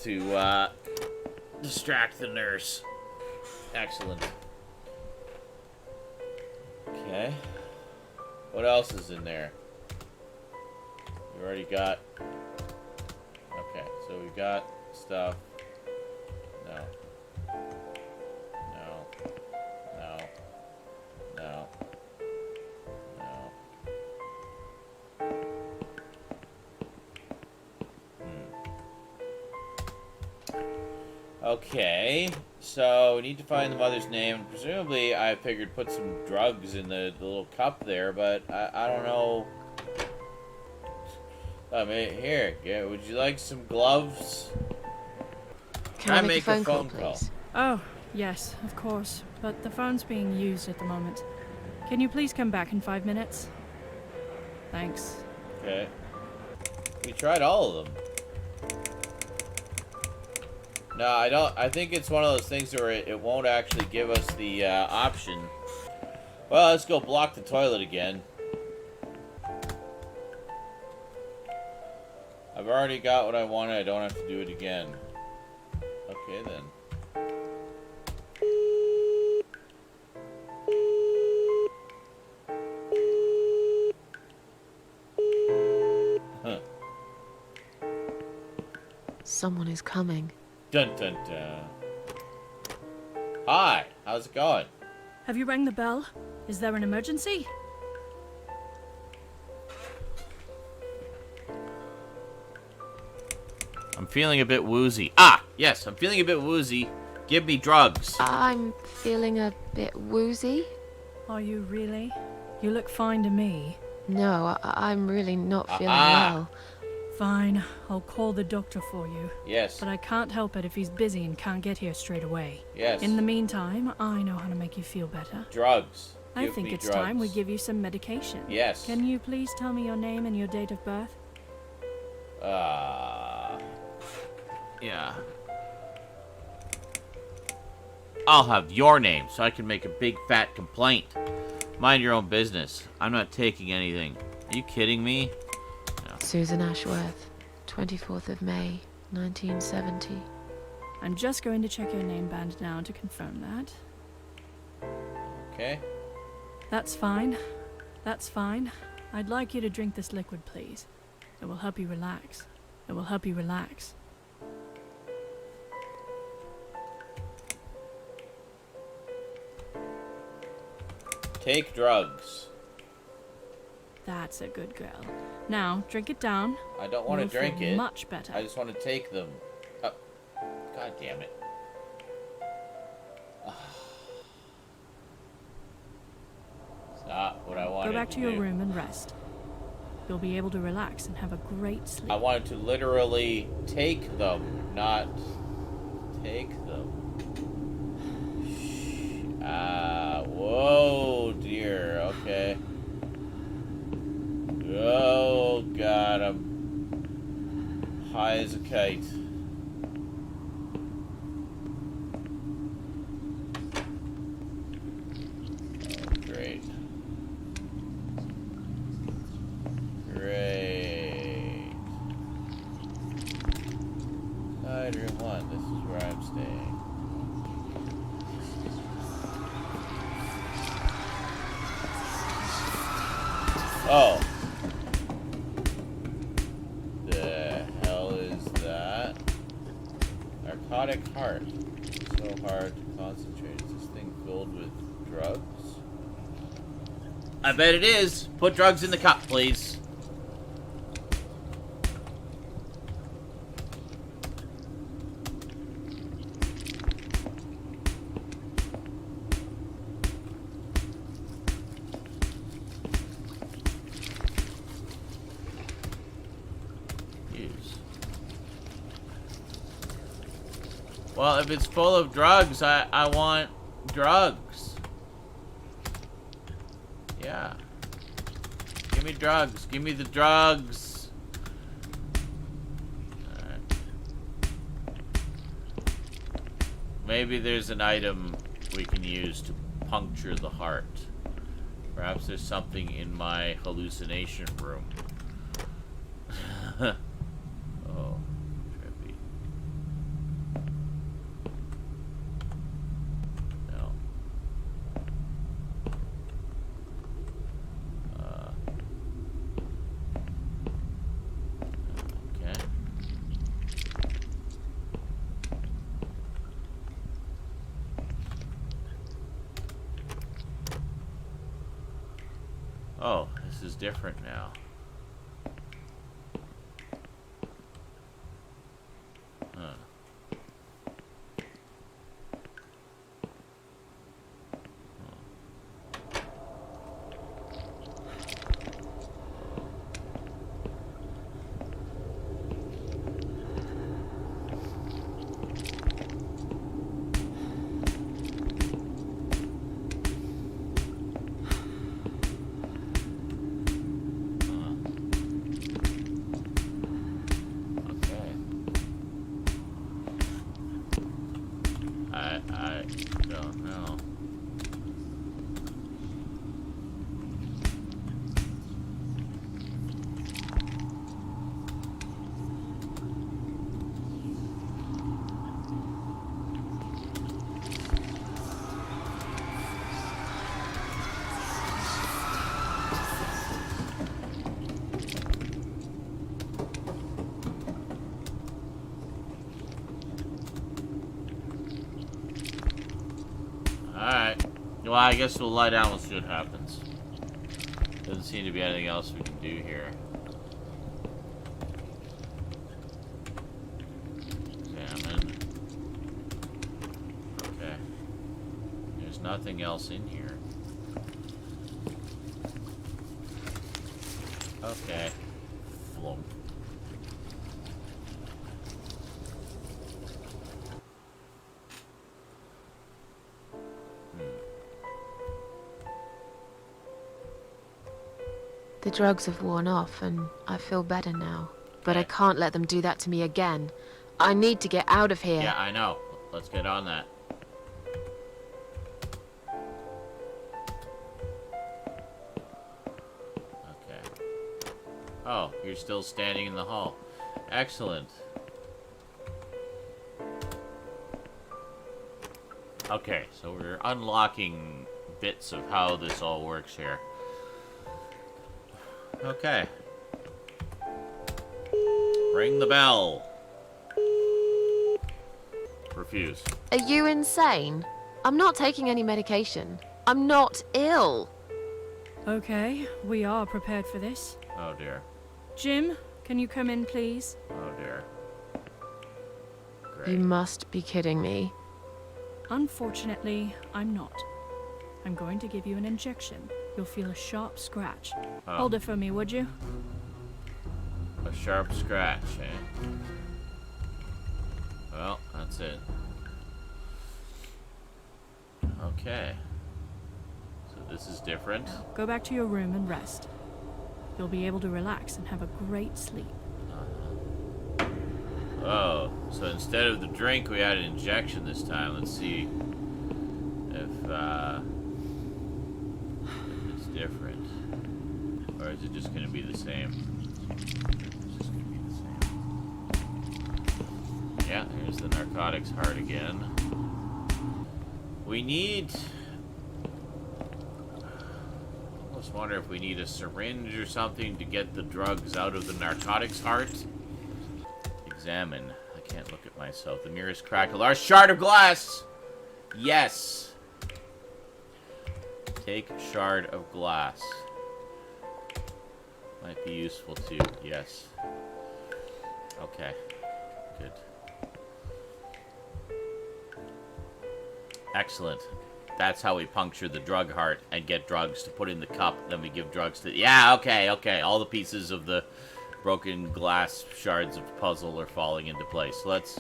to distract the nurse. Excellent. Okay. What else is in there? You already got... Okay, so we got stuff. No. No. No. No. No. Okay, so we need to find the mother's name. Presumably, I figured put some drugs in the little cup there, but I don't know. I mean, here, would you like some gloves? Can I make a phone call, please? Oh, yes, of course. But the phone's being used at the moment. Can you please come back in 5 minutes? Thanks. Okay. We tried all of them. No, I don't. I think it's one of those things where it won't actually give us the option. Well, let's go block the toilet again. I've already got what I wanted. I don't have to do it again. Okay, then. Huh. Someone is coming. Dun dun dun. Hi, how's it going? Have you rang the bell? Is there an emergency? feeling a bit woozy. Ah, yes, I'm feeling a bit woozy. Give me drugs. I'm feeling a bit woozy. Are you really? You look fine to me. No, I'm really not feeling well. Fine, I'll call the doctor for you. Yes. But I can't help it if he's busy and can't get here straight away. Yes. In the meantime, I know how to make you feel better. Drugs. I think it's time we give you some medication. Yes. Can you please tell me your name and your date of birth? Yeah. I'll have your name so I can make a big fat complaint. Mind your own business. I'm not taking anything. Are you kidding me? No. Susan Ashworth, 24th of May, 1970. I'm just going to check your name band now to confirm that. Okay. That's fine. That's fine. I'd like you to drink this liquid, please. It will help you relax. It will help you relax. Take drugs. That's a good girl. Now, drink it down. I don't want to drink it. Much better. I just want to take them. Oh. God damn it. It's not what I wanted. Go back to your room and rest. You'll be able to relax and have a great sleep. I wanted to literally take them, not take them. Whoa, dear. Okay. Oh, God, I'm high as a kite. Oh, great. Great. Side room 1, this is where I'm staying. Oh. The hell is that? Narcotic heart. So hard to concentrate. Is this thing filled with drugs? I bet it is. Put drugs in the cup, please. Well, if it's full of drugs, I want drugs. Yeah. Give me drugs. Give me the drugs. Alright. Maybe there's an item we can use to puncture the heart. Perhaps there's something in my hallucination room. Oh. Oh, this is different now. Huh. I don't know. Alright. Well, I guess we'll lie down. We'll see what happens. Doesn't seem to be anything else we can do here. there's nothing else in here. Okay. Flump. The drugs have worn off and I feel better now. But I can't let them do that to me again. I need to get out of here. Yeah, I know. Let's get on that. Okay. Oh, you're still standing in the hall. Excellent. Okay, so we're unlocking bits of how this all works here. Okay. Ring the bell. Refuse. Are you insane? I'm not taking any medication. I'm not ill. Okay, we are prepared for this. Oh dear. Jim, can you come in, please? Oh dear. Great. You must be kidding me. Unfortunately, I'm not. I'm going to give you an injection. You'll feel a sharp scratch. Oh. Hold it for me, would you? A sharp scratch, eh? Well, that's it. Okay. So this is different. Now, go back to your room and rest. You'll be able to relax and have a great sleep. Oh, so instead of the drink, we had an injection this time. Let's see if it's different. Or is it just going to be the same? It's just going to be the same. Yeah, here's the narcotics heart again. We need... I almost wonder if we need a syringe or something to get the drugs out of the narcotics heart. Examine. I can't look at myself. The nearest crack. A large shard of glass! Yes! Take shard of glass. Might be useful too. Yes. Okay. Good. Excellent. That's how we puncture the drug heart and get drugs to put in the cup. Then we give drugs to... Yeah, okay, okay. All the pieces of the broken glass shards of the puzzle are falling into place. Let's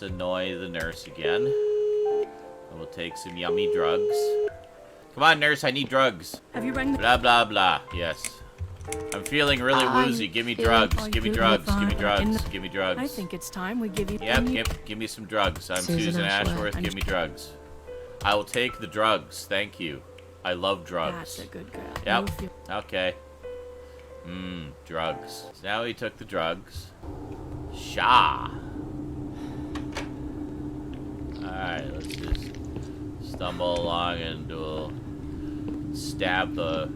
annoy the nurse again. And we'll take some yummy drugs. Come on, nurse, I need drugs. Have you rang the... Blah, blah, blah. Yes. I'm feeling really woozy. Give me drugs. Give me drugs. Give me drugs. Give me drugs. I think it's time we give you... Yep, give me some drugs. I'm Susan Ashworth. Give me drugs. I will take the drugs. Thank you. I love drugs. That's a good girl. Yep. Okay. Drugs. So now he took the drugs. Sha. Alright, let's just stumble along and we'll stab the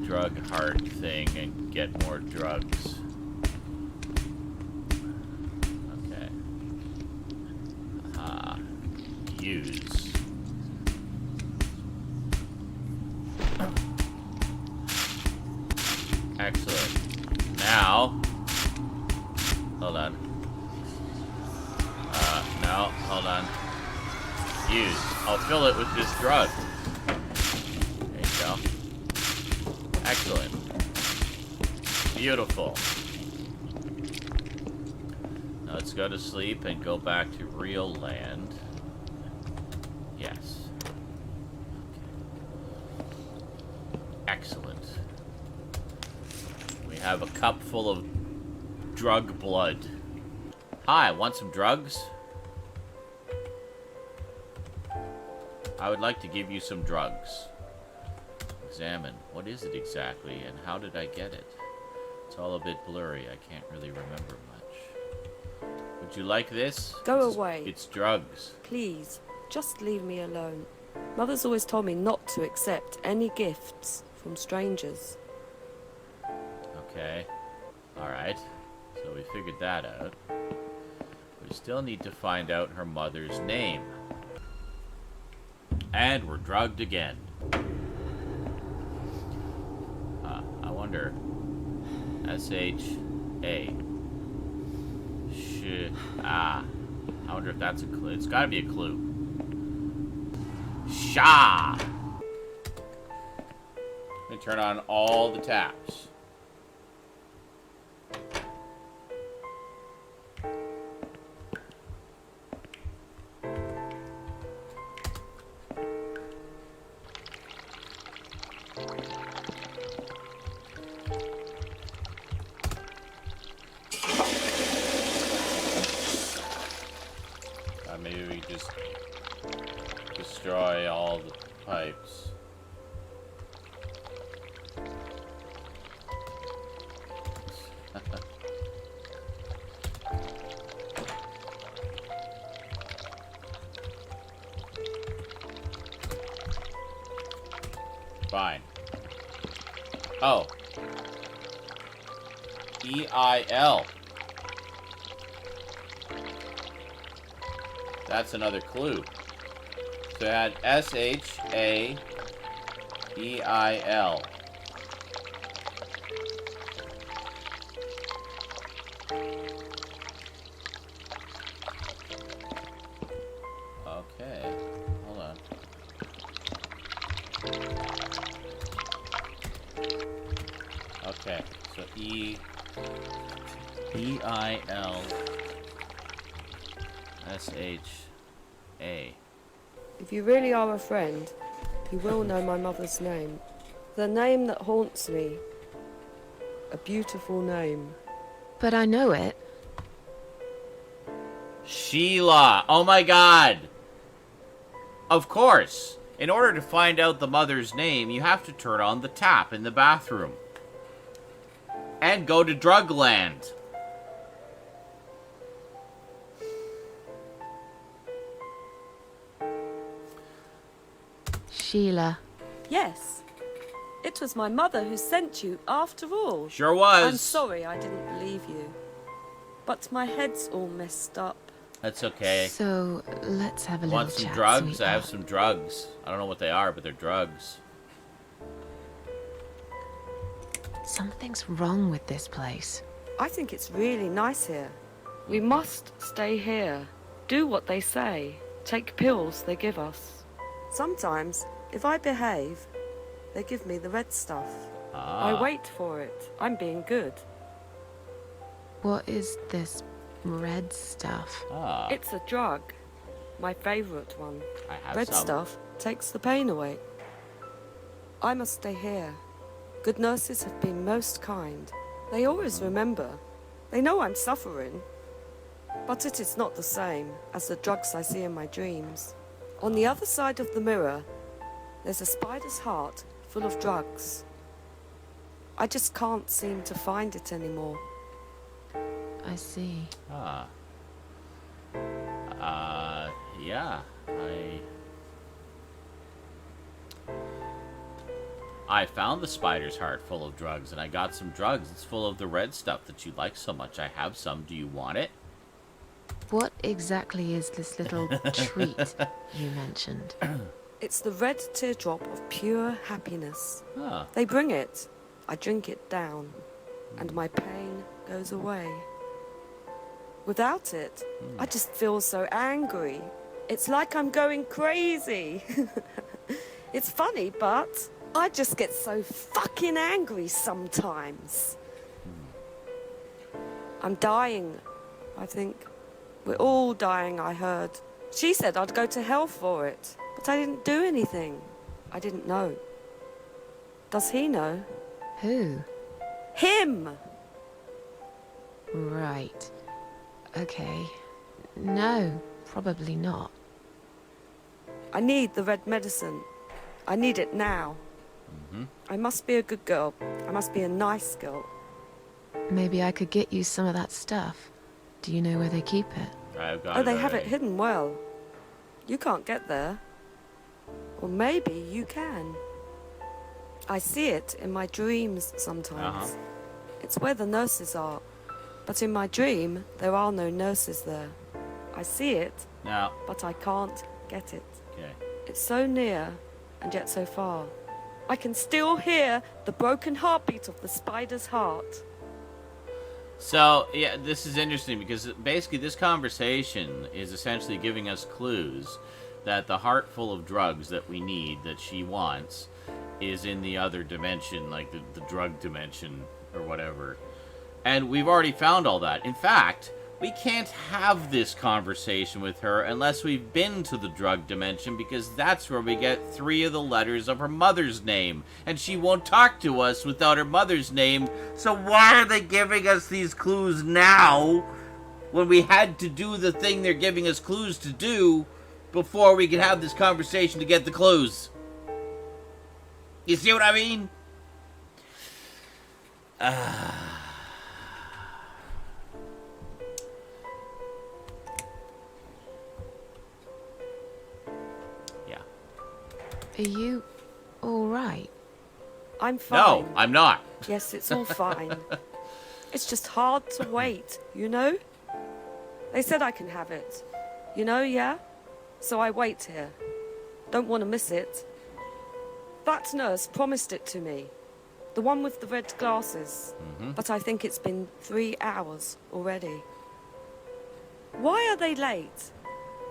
drug heart thing and get more drugs. Okay. Use. Excellent. Now, hold on. No, hold on. Use. I'll fill it with this drug. There you go. Excellent. Beautiful. Now let's go to sleep and go back to real land. Yes. Okay. Excellent. We have a cup full of drug blood. Hi, want some drugs? I would like to give you some drugs. Examine. What is it exactly, and how did I get it? It's all a bit blurry. I can't really remember much. Would you like this? Go away. It's drugs. Please, just leave me alone. Mother's always told me not to accept any gifts from strangers. Okay. Alright. So we figured that out. We still need to find out her mother's name. And we're drugged again. I wonder. S-H-A. I wonder if that's a clue. It's gotta be a clue. Sha! Let me turn on all the taps. Maybe we just destroy all the pipes. Fine. Oh. E-I-L. That's another clue. So it had S-H-A-E-I-L. Okay. Hold on. Okay. So E-I-L. S-H-A. If you really are a friend, you will know my mother's name. The name that haunts me. A beautiful name. But I know it. Sheila. Oh my god. Of course. In order to find out the mother's name, you have to turn on the tap in the bathroom. And go to Drugland. Sheila. Yes. It was my mother who sent you, after all. Sure was. I'm sorry I didn't believe you. But my head's all messed up. That's okay. So, let's have a little Want some chat, drugs? sweetheart. I have some drugs. I don't know what they are, but they're drugs. Something's wrong with this place. I think it's really nice here. We must stay here. Do what they say. Take pills they give us. Sometimes, if I behave, they give me the red stuff. I wait for it. I'm being good. What is this red stuff? It's a drug. My favourite one. I have Red some. stuff takes the pain away. I must stay here. Good nurses have been most kind. They always remember. They know I'm suffering. But it is not the same as the drugs I see in my dreams. On the other side of the mirror, there's a spider's heart full of drugs. I just can't seem to find it anymore. I see. Yeah. I found the spider's heart full of drugs, and I got some drugs. It's full of the red stuff that you like so much. I have some. Do you want it? What exactly is this little treat you mentioned? It's the red teardrop of pure happiness. Huh. They bring it. I drink it down, and my pain goes away. Without it, I just feel so angry. It's like I'm going crazy. It's funny, but I just get so fucking angry sometimes. I'm dying, I think. We're all dying, I heard. She said I'd go to hell for it, but I didn't do anything. I didn't know. Does he know? Who? Him! Right. Okay. No, probably not. I need the red medicine. I need it now. I must be a good girl. I must be a nice girl. Maybe I could get you some of that stuff. Do you know where they keep it? I've got Oh, it they have it already. hidden well. You can't get there. Or maybe you can. I see it in my dreams sometimes. It's where the nurses are. But in my dream, there are no nurses there. I see it, Now, but I can't get it. okay. It's so near, and yet so far. I can still hear the broken heartbeat of the spider's heart. So, yeah, this is interesting because basically this conversation is essentially giving us clues that the heart full of drugs that we need, that she wants, is in the other dimension, like the drug dimension or whatever. And we've already found all that. In fact, we can't have this conversation with her unless we've been to the drug dimension, because that's where we get 3 of the letters of her mother's name. And she won't talk to us without her mother's name, so why are they giving us these clues now when we had to do the thing they're giving us clues to do before we could have this conversation to get the clues? You see what I mean? Are you all right? I'm fine. No, I'm not. Yes, it's all fine. It's just hard to wait, you know? They said I can have it. You know, yeah? So I wait here. Don't want to miss it. That nurse promised it to me. The one with the red glasses. But I think it's been 3 hours already. Why are they late?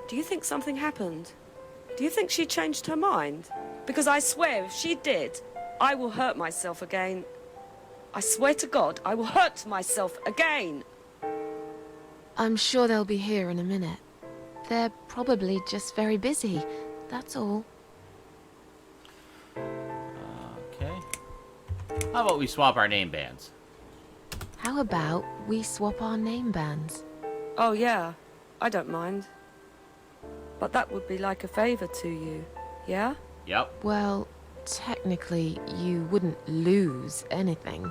Do you think something happened? Do you think she changed her mind? Because I swear, if she did, I will hurt myself again. I swear to God, I will hurt myself again. I'm sure they'll be here in a minute. They're probably just very busy, that's all. Okay. How about we swap our name bands? How about we swap our name bands? Oh yeah, I don't mind. But that would be like a favor to you, yeah? Yep. Well, technically, you wouldn't lose anything,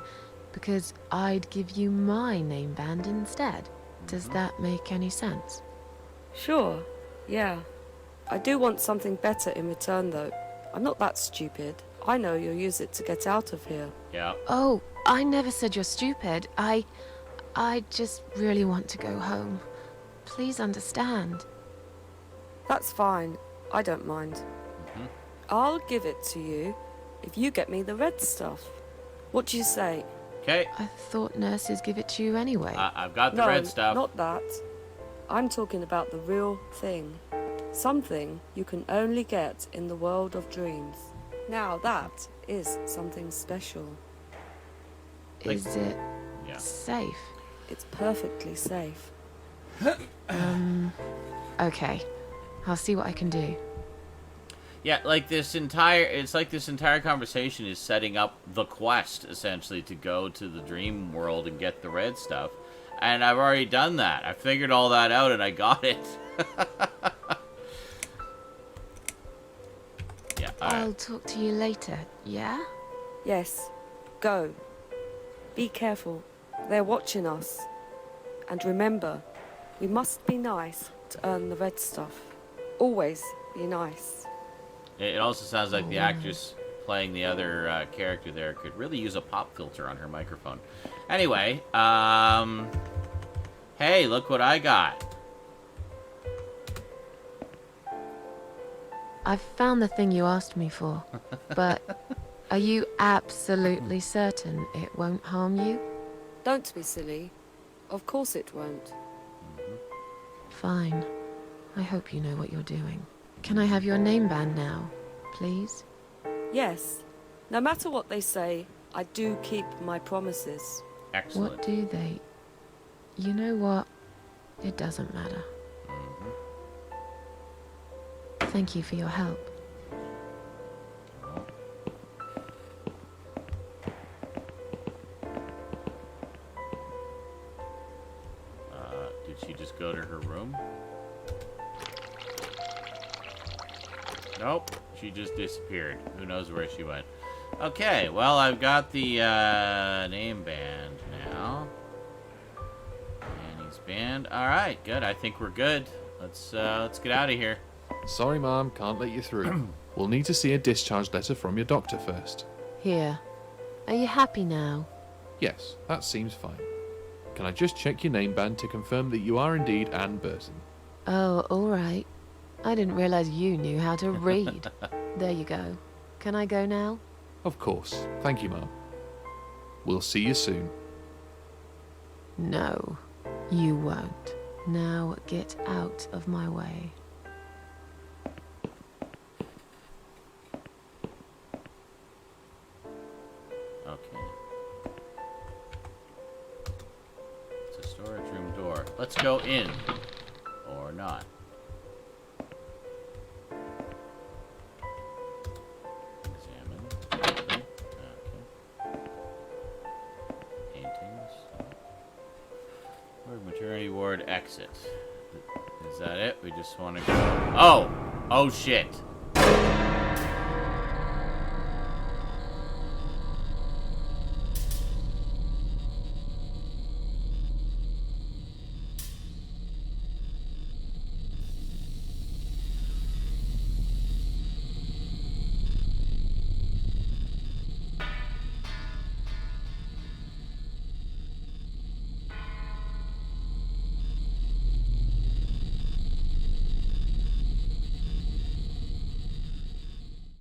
because I'd give you my name band instead. Does that make any sense? Sure, yeah. I do want something better in return, though. I'm not that stupid. I know you'll use it to get out of here. Yeah. Oh, I never said you're stupid. I just really want to go home. Please understand. That's fine. I don't mind. I'll give it to you if you get me the red stuff. What do you say? Okay. I thought nurses give it to you anyway. I've got the red stuff. Not that. I'm talking about the real thing. Something you can only get in the world of dreams. Now that is something special. Is it Yeah. safe? It's perfectly safe. Okay. I'll see what I can do. Yeah, this entire conversation is setting up the quest, essentially, to go to the dream world and get the red stuff. And I've already done that. I figured all that out and I got it. Yeah, I'll talk to you later, yeah? Yes. Go. Be careful. They're watching us. And remember, we must be nice to earn the red stuff. Always be nice. It also sounds like the actress playing the other character there could really use a pop filter on her microphone. Anyway, hey, look what I got. I've found the thing you asked me for, but are you absolutely certain it won't harm you? Don't be silly. Of course it won't. Fine. I hope you know what you're doing. Can I have your name band now, please? Yes. No matter what they say, I do keep my promises. Excellent. What do they... You know what? It doesn't matter. Thank you for your help. Did she just go to her room? Nope, she just disappeared. Who knows where she went? Okay, well, I've got the name band now. Annie's band. All right, good. I think we're good. Let's get out of here. Sorry, Mom, can't let you through. We'll need to see a discharge letter from your doctor first. Here. Are you happy now? Yes, that seems fine. Can I just check your name band to confirm that you are indeed Anne Burton? Oh, all right. I didn't realize you knew how to read. There you go. Can I go now? Of course. Thank you, Mom. We'll see you soon. No, you won't. Now get out of my way. let's go in. Or not. Examine. Open. Okay. Paintings. Word maternity ward exit. Is that it? We just want to go. Oh! Oh shit.